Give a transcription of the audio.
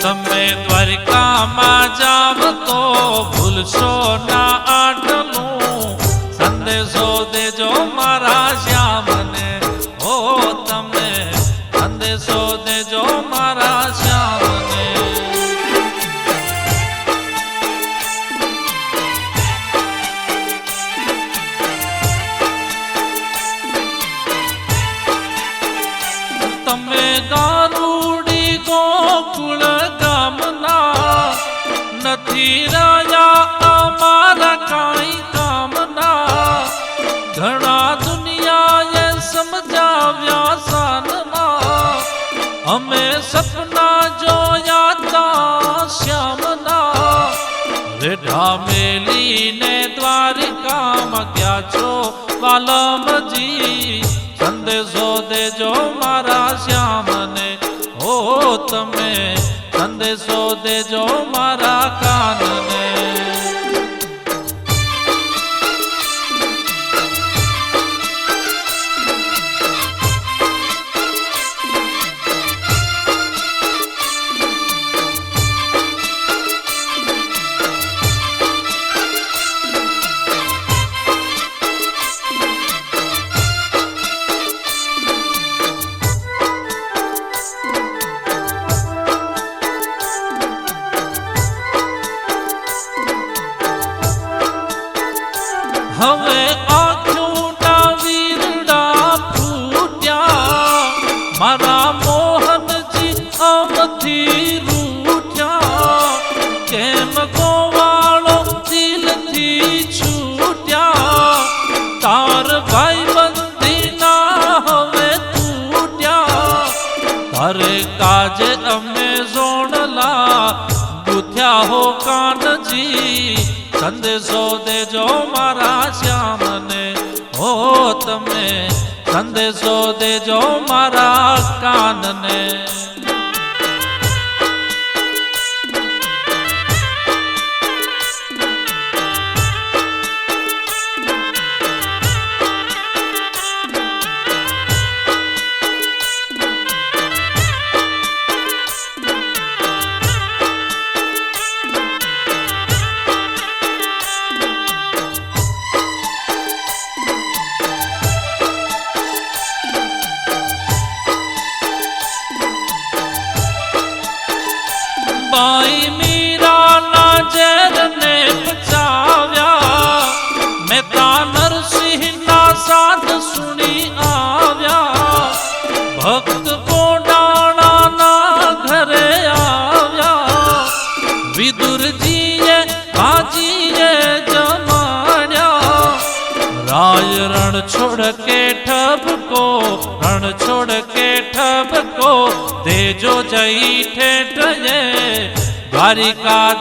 તમે દ્વારિકામાં જાવ તો ભૂલશો ના આટલું સંદેશો દેજો મારા શ્યામને. ઓ તમે સંદેશો દેજો મારા શ્યામને. તમે ગારુડી ગોકુળ ગામના નથી રહ્યા અમારા કાંઈ કામના. ઘણા દુનિયાએ સમજાવ્યા સાનમાં અમે સપના જોયા તા શ્યામના. રેઢા મેલીને દ્વારિકામાં ગયા છો વાલમજી સંદેશો દેજો મારા શ્યામને. ઓ તમે સંદેશો દેજો મારા કાનને. હવે આંખોના વીરડા ફૂટ્યા મારા મોહનજી અમથી રૂઠ્યા. કેમ ગોવાળો દિલથી છૂટ્યા તાર ભાઈ બંધીના હવે તૂટ્યા. તારે કાજે અમે જોડલા ગુથ્યા હો કાનજી સંદેશો દેજો મારા શ્યામને. ઓ તમે સંદેશો દેજો મારા કાનને. બાઈ મીરાના ઝેરને પચાવ્યા મહેતા નરસિંહના સાથ સુણી આવ્યા. ભક્ત કોડાણાના ઘરે આવ્યા વિદુરજીએ ભાજીએ જમાડ્યા. રાય રણ છોડ કે ઠબકો રણ છોડ કે ઠબકો દેજો જઈ ઠેઠ દ્વારિકા.